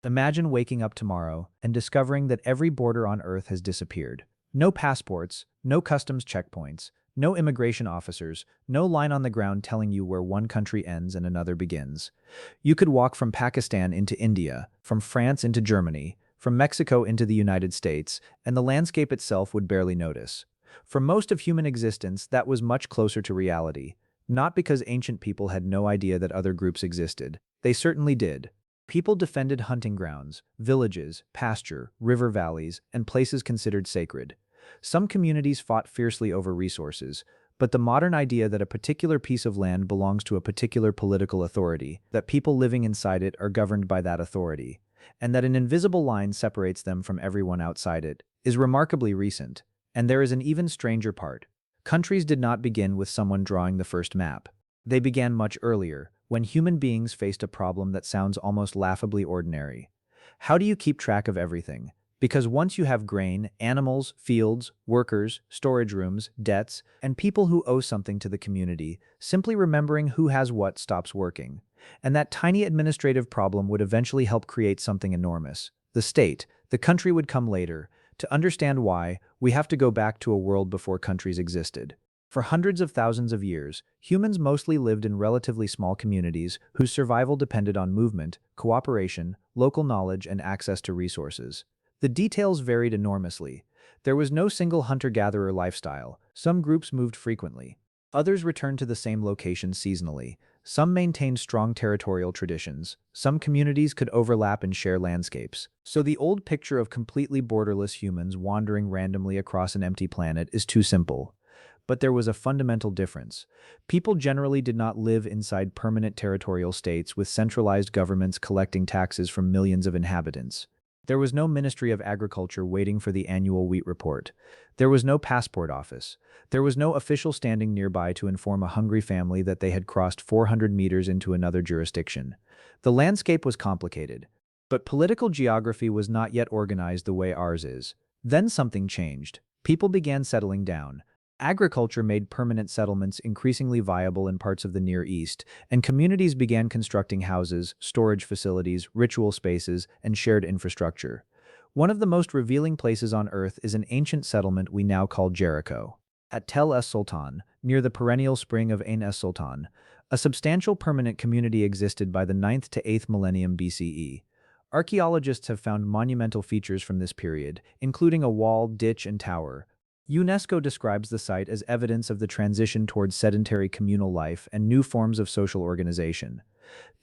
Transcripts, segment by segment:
Imagine waking up tomorrow and discovering that every border on Earth has disappeared. No passports, no customs checkpoints, no immigration officers, no line on the ground telling you where one country ends and another begins. You could walk from Pakistan into India, from France into Germany, from Mexico into the United States, and the landscape itself would barely notice. For most of human existence, that was much closer to reality. Not because ancient people had no idea that other groups existed. They certainly did. People defended hunting grounds, villages, pasture, river valleys, and places considered sacred. Some communities fought fiercely over resources, but the modern idea that a particular piece of land belongs to a particular political authority, that people living inside it are governed by that authority, and that an invisible line separates them from everyone outside it, is remarkably recent. And there is an even stranger part. Countries did not begin with someone drawing the first map. They began much earlier, when human beings faced a problem that sounds almost laughably ordinary. How do you keep track of everything? Because once you have grain, animals, fields, workers, storage rooms, debts, and people who owe something to the community, simply remembering who has what stops working. And that tiny administrative problem would eventually help create something enormous. The state, the country would come later. To understand why, we have to go back to a world before countries existed. For hundreds of thousands of years, humans mostly lived in relatively small communities whose survival depended on movement, cooperation, local knowledge, and access to resources. The details varied enormously. There was no single hunter-gatherer lifestyle. Some groups moved frequently. Others returned to the same location seasonally. Some maintained strong territorial traditions. Some communities could overlap and share landscapes. So the old picture of completely borderless humans wandering randomly across an empty planet is too simple. But there was a fundamental difference. People generally did not live inside permanent territorial states with centralized governments collecting taxes from millions of inhabitants. There was no Ministry of Agriculture waiting for the annual wheat report. There was no passport office. There was no official standing nearby to inform a hungry family that they had crossed 400 meters into another jurisdiction. The landscape was complicated, but political geography was not yet organized the way ours is. Then something changed. People began settling down. Agriculture made permanent settlements increasingly viable in parts of the Near East, and communities began constructing houses, storage facilities, ritual spaces, and shared infrastructure. One of the most revealing places on Earth is an ancient settlement we now call Jericho. At Tel es-Sultan, near the perennial spring of Ain es-Sultan, a substantial permanent community existed by the 9th to 8th millennium BCE. Archaeologists have found monumental features from this period, including a wall, ditch, and tower. UNESCO describes the site as evidence of the transition towards sedentary communal life and new forms of social organization.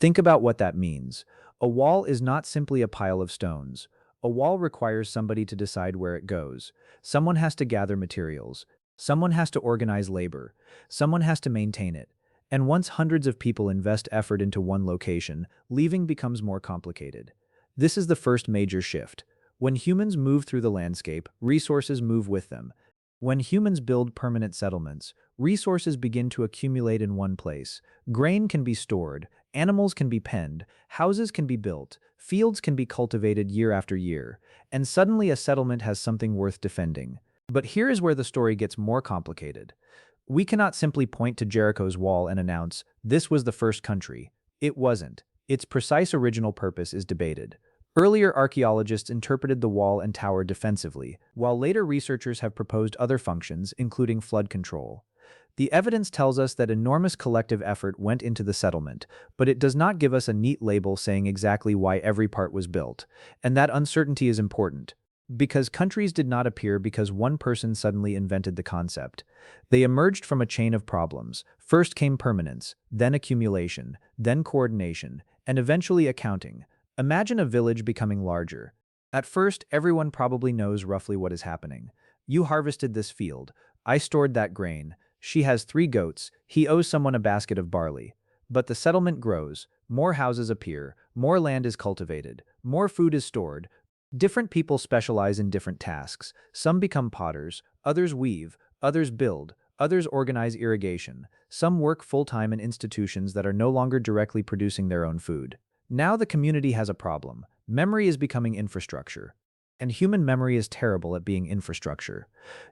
Think about what that means. A wall is not simply a pile of stones. A wall requires somebody to decide where it goes. Someone has to gather materials. Someone has to organize labor. Someone has to maintain it. And once hundreds of people invest effort into one location, leaving becomes more complicated. This is the first major shift. When humans move through the landscape, resources move with them. When humans build permanent settlements, resources begin to accumulate in one place. Grain can be stored, animals can be penned, houses can be built, fields can be cultivated year after year, and suddenly a settlement has something worth defending. But here is where the story gets more complicated. We cannot simply point to Jericho's wall and announce, "This was the first country." It wasn't. Its precise original purpose is debated. Earlier archaeologists interpreted the wall and tower defensively, while later researchers have proposed other functions, including flood control. The evidence tells us that enormous collective effort went into the settlement, but it does not give us a neat label saying exactly why every part was built, and that uncertainty is important. Because countries did not appear because one person suddenly invented the concept. They emerged from a chain of problems. First came permanence, then accumulation, then coordination, and eventually accounting. Imagine a village becoming larger. At first, everyone probably knows roughly what is happening. You harvested this field. I stored that grain. She has 3 goats. He owes someone a basket of barley. But the settlement grows. More houses appear. More land is cultivated. More food is stored. Different people specialize in different tasks. Some become potters. Others weave. Others build. Others organize irrigation. Some work full-time in institutions that are no longer directly producing their own food. Now the community has a problem. Memory is becoming infrastructure. And human memory is terrible at being infrastructure.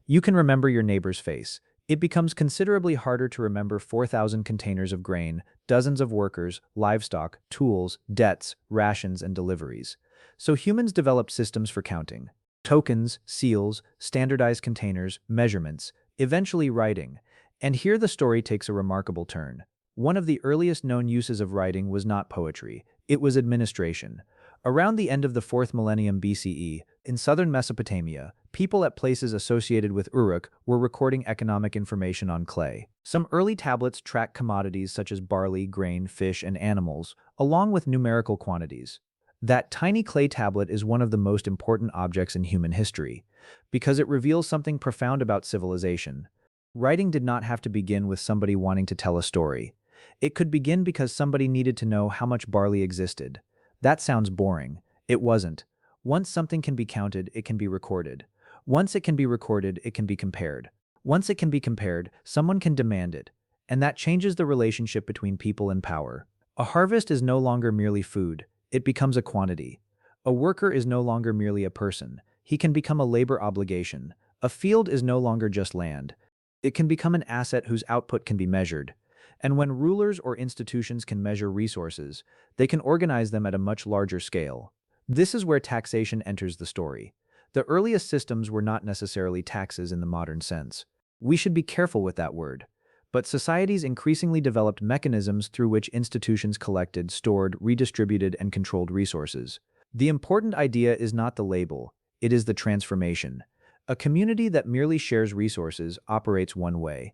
You can remember your neighbor's face. It becomes considerably harder to remember 4,000 containers of grain, dozens of workers, livestock, tools, debts, rations, and deliveries. So humans developed systems for counting. Tokens, seals, standardized containers, measurements, eventually writing. And here the story takes a remarkable turn. One of the earliest known uses of writing was not poetry, it was administration. Around the end of the 4th millennium BCE, in southern Mesopotamia, people at places associated with Uruk were recording economic information on clay. Some early tablets track commodities such as barley, grain, fish, and animals, along with numerical quantities. That tiny clay tablet is one of the most important objects in human history, because it reveals something profound about civilization. Writing did not have to begin with somebody wanting to tell a story. It could begin because somebody needed to know how much barley existed. That sounds boring. It wasn't. Once something can be counted, it can be recorded. Once it can be recorded, it can be compared. Once it can be compared, someone can demand it. And that changes the relationship between people and power. A harvest is no longer merely food, it becomes a quantity. A worker is no longer merely a person, he can become a labor obligation. A field is no longer just land. It can become an asset whose output can be measured. And when rulers or institutions can measure resources, they can organize them at a much larger scale. This is where taxation enters the story. The earliest systems were not necessarily taxes in the modern sense. We should be careful with that word. But societies increasingly developed mechanisms through which institutions collected, stored, redistributed, and controlled resources. The important idea is not the label, it is the transformation. A community that merely shares resources operates one way.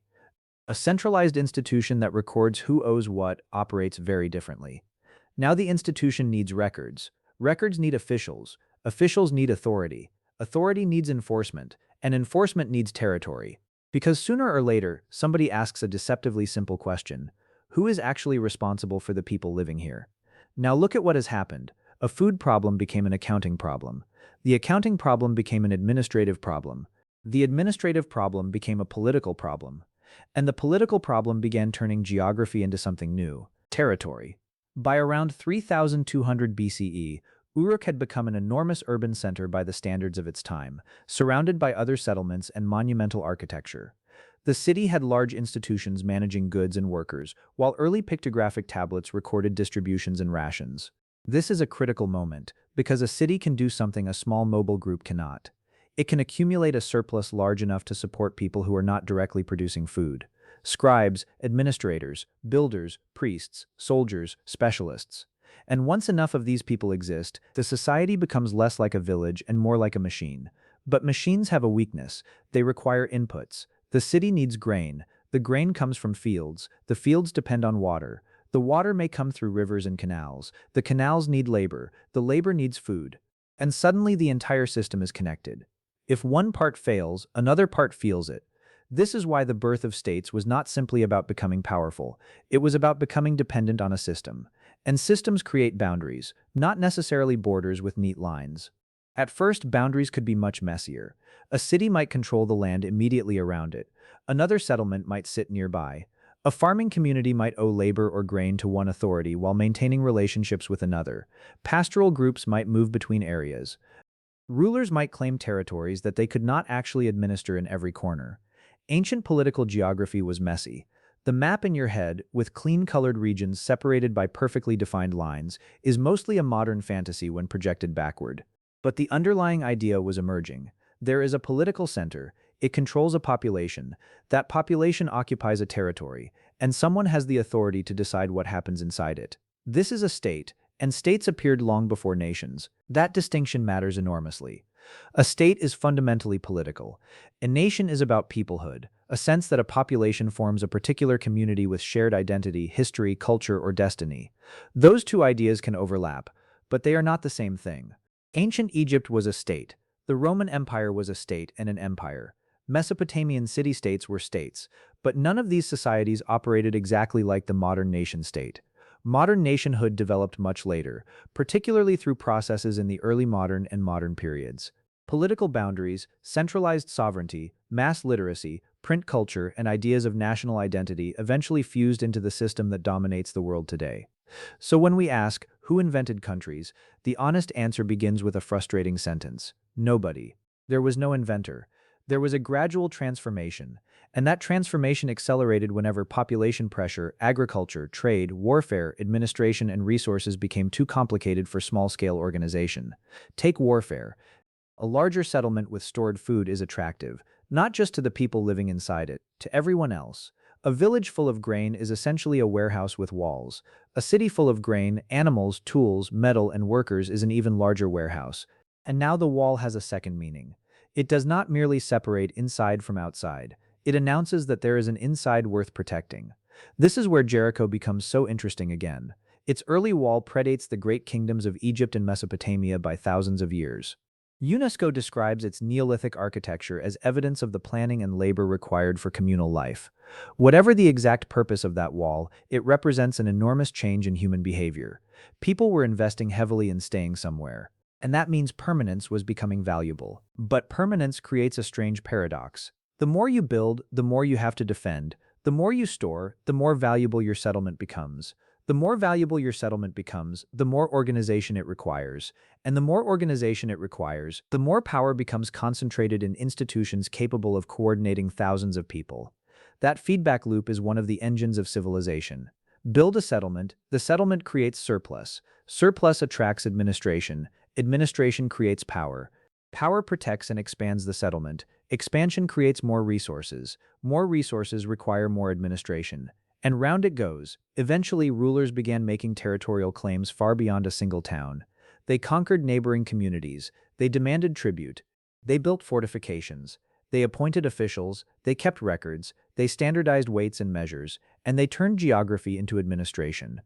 A centralized institution that records who owes what operates very differently. Now the institution needs records. Records need officials. Officials need authority. Authority needs enforcement. And enforcement needs territory. Because sooner or later, somebody asks a deceptively simple question. Who is actually responsible for the people living here? Now look at what has happened. A food problem became an accounting problem. The accounting problem became an administrative problem. The administrative problem became a political problem. And the political problem began turning geography into something new, territory. By around 3200 BCE, Uruk had become an enormous urban center by the standards of its time, surrounded by other settlements and monumental architecture. The city had large institutions managing goods and workers, while early pictographic tablets recorded distributions and rations. This is a critical moment, because a city can do something a small mobile group cannot. It can accumulate a surplus large enough to support people who are not directly producing food. Scribes, administrators, builders, priests, soldiers, specialists. And once enough of these people exist, the society becomes less like a village and more like a machine. But machines have a weakness. They require inputs. The city needs grain. The grain comes from fields. The fields depend on water. The water may come through rivers and canals. The canals need labor. The labor needs food. And suddenly the entire system is connected. If one part fails, another part feels it. This is why the birth of states was not simply about becoming powerful. It was about becoming dependent on a system. And systems create boundaries, not necessarily borders with neat lines. At first, boundaries could be much messier. A city might control the land immediately around it. Another settlement might sit nearby. A farming community might owe labor or grain to one authority while maintaining relationships with another. Pastoral groups might move between areas. Rulers might claim territories that they could not actually administer in every corner. Ancient political geography was messy. The map in your head, with clean-colored regions separated by perfectly defined lines, is mostly a modern fantasy when projected backward. But the underlying idea was emerging. There is a political center. It controls a population. That population occupies a territory, and someone has the authority to decide what happens inside it. This is a state, and states appeared long before nations. That distinction matters enormously. A state is fundamentally political. A nation is about peoplehood, a sense that a population forms a particular community with shared identity, history, culture, or destiny. Those two ideas can overlap, but they are not the same thing. Ancient Egypt was a state. The Roman Empire was a state and an empire. Mesopotamian city-states were states, but none of these societies operated exactly like the modern nation-state. Modern nationhood developed much later, particularly through processes in the early modern and modern periods. Political boundaries, centralized sovereignty, mass literacy, print culture, and ideas of national identity eventually fused into the system that dominates the world today. So when we ask, who invented countries, the honest answer begins with a frustrating sentence. Nobody. There was no inventor. There was a gradual transformation, and that transformation accelerated whenever population pressure, agriculture, trade, warfare, administration, and resources became too complicated for small-scale organization. Take warfare. A larger settlement with stored food is attractive, not just to the people living inside it, to everyone else. A village full of grain is essentially a warehouse with walls. A city full of grain, animals, tools, metal, and workers is an even larger warehouse. And now the wall has a second meaning. It does not merely separate inside from outside. It announces that there is an inside worth protecting. This is where Jericho becomes so interesting again. Its early wall predates the great kingdoms of Egypt and Mesopotamia by thousands of years. UNESCO describes its Neolithic architecture as evidence of the planning and labor required for communal life. Whatever the exact purpose of that wall, it represents an enormous change in human behavior. People were investing heavily in staying somewhere, and that means permanence was becoming valuable. But permanence creates a strange paradox. The more you build, the more you have to defend. The more you store, the more valuable your settlement becomes. The more valuable your settlement becomes, the more organization it requires. And the more organization it requires, the more power becomes concentrated in institutions capable of coordinating thousands of people. That feedback loop is one of the engines of civilization. Build a settlement, the settlement creates surplus. Surplus attracts administration. Administration creates power. Power protects and expands the settlement. Expansion creates more resources. More resources require more administration. And round it goes. Eventually, rulers began making territorial claims far beyond a single town. They conquered neighboring communities. They demanded tribute. They built fortifications. They appointed officials. They kept records. They standardized weights and measures. And they turned geography into administration.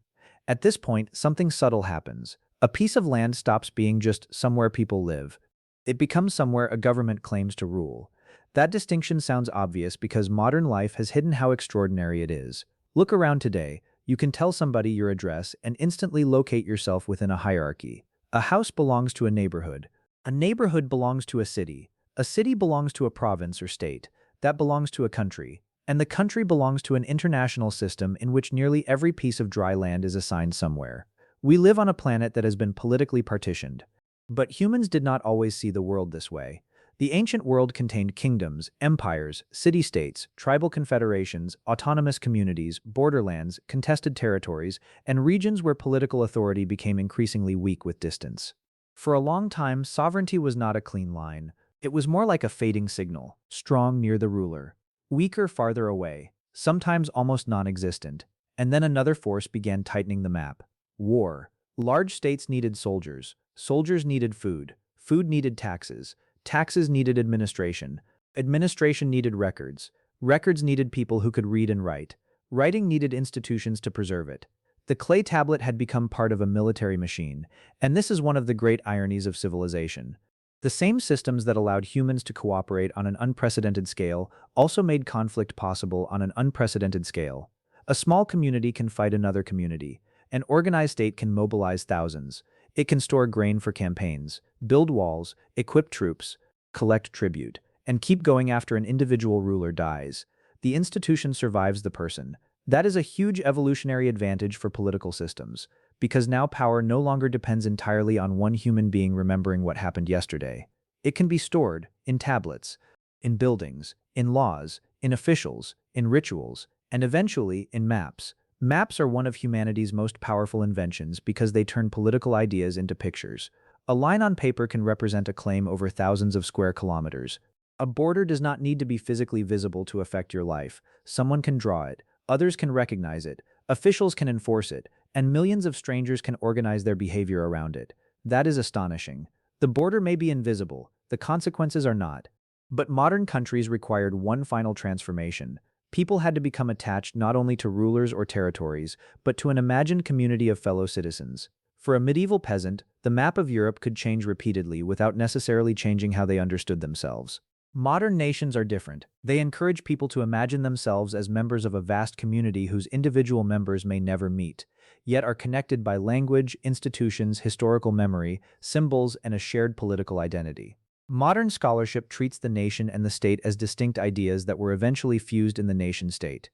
At this point, something subtle happens. A piece of land stops being just somewhere people live. It becomes somewhere a government claims to rule. That distinction sounds obvious because modern life has hidden how extraordinary it is. Look around today. You can tell somebody your address and instantly locate yourself within a hierarchy. A house belongs to a neighborhood. A neighborhood belongs to a city. A city belongs to a province or state. That belongs to a country. And the country belongs to an international system in which nearly every piece of dry land is assigned somewhere. We live on a planet that has been politically partitioned. But humans did not always see the world this way. The ancient world contained kingdoms, empires, city-states, tribal confederations, autonomous communities, borderlands, contested territories, and regions where political authority became increasingly weak with distance. For a long time, sovereignty was not a clean line. It was more like a fading signal, strong near the ruler, weaker farther away, sometimes almost non-existent. And then another force began tightening the map. War. Large states needed soldiers. Soldiers needed food. Food needed taxes. Taxes needed administration. Administration needed records. Records needed people who could read and write. Writing needed institutions to preserve it. The clay tablet had become part of a military machine, and this is one of the great ironies of civilization. The same systems that allowed humans to cooperate on an unprecedented scale also made conflict possible on an unprecedented scale. A small community can fight another community. An organized state can mobilize thousands. It can store grain for campaigns, build walls, equip troops, collect tribute, and keep going after an individual ruler dies. The institution survives the person. That is a huge evolutionary advantage for political systems, because now power no longer depends entirely on one human being remembering what happened yesterday. It can be stored in tablets, in buildings, in laws, in officials, in rituals, and eventually in maps. Maps are one of humanity's most powerful inventions because they turn political ideas into pictures. A line on paper can represent a claim over thousands of square kilometers. A border does not need to be physically visible to affect your life. Someone can draw it, others can recognize it, officials can enforce it, and millions of strangers can organize their behavior around it. That is astonishing. The border may be invisible, the consequences are not. But modern countries required one final transformation. People had to become attached not only to rulers or territories, but to an imagined community of fellow citizens. For a medieval peasant, the map of Europe could change repeatedly without necessarily changing how they understood themselves. Modern nations are different. They encourage people to imagine themselves as members of a vast community whose individual members may never meet, yet are connected by language, institutions, historical memory, symbols, and a shared political identity. Modern scholarship treats the nation and the state as distinct ideas that were eventually fused in the nation-state.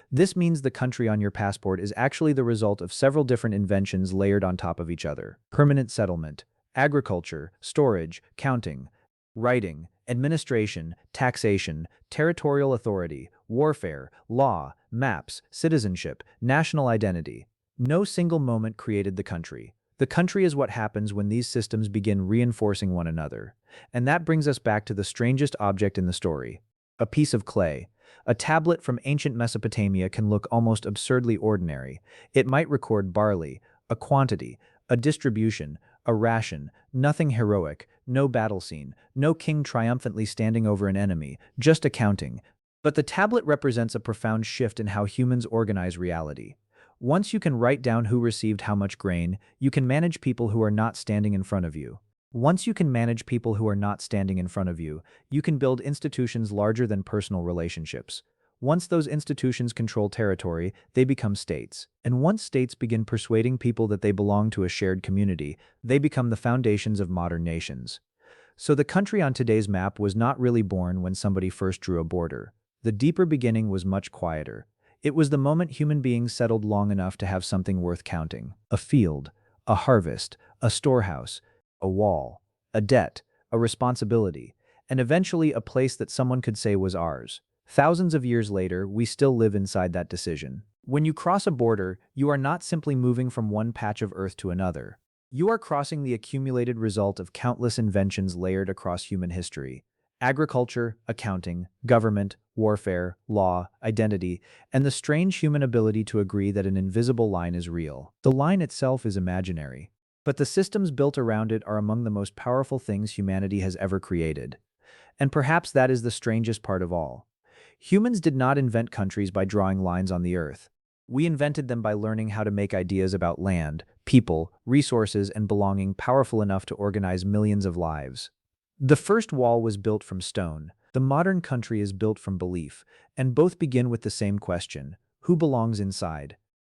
This means the country on your passport is actually the result of several different inventions layered on top of each other. Permanent settlement, agriculture, storage, counting, writing, administration, taxation, territorial authority, warfare, law, maps, citizenship, national identity. No single moment created the country. The country is what happens when these systems begin reinforcing one another. And that brings us back to the strangest object in the story: a piece of clay. A tablet from ancient Mesopotamia can look almost absurdly ordinary. It might record barley, a quantity, a distribution, a ration, nothing heroic, no battle scene, no king triumphantly standing over an enemy, just accounting. But the tablet represents a profound shift in how humans organize reality. Once you can write down who received how much grain, you can manage people who are not standing in front of you. Once you can manage people who are not standing in front of you, you can build institutions larger than personal relationships. Once those institutions control territory, they become states. And once states begin persuading people that they belong to a shared community, they become the foundations of modern nations. So the country on today's map was not really born when somebody first drew a border. The deeper beginning was much quieter. It was the moment human beings settled long enough to have something worth counting: a field, a harvest, a storehouse, a wall, a debt, a responsibility, and eventually a place that someone could say was ours. Thousands of years later, we still live inside that decision. When you cross a border, you are not simply moving from one patch of earth to another. You are crossing the accumulated result of countless inventions layered across human history: agriculture, accounting, government, warfare, law, identity, and the strange human ability to agree that an invisible line is real. The line itself is imaginary, but the systems built around it are among the most powerful things humanity has ever created. And perhaps that is the strangest part of all. Humans did not invent countries by drawing lines on the earth. We invented them by learning how to make ideas about land, people, resources, and belonging powerful enough to organize millions of lives. The first wall was built from stone. The modern country is built from belief, and both begin with the same question: who belongs inside?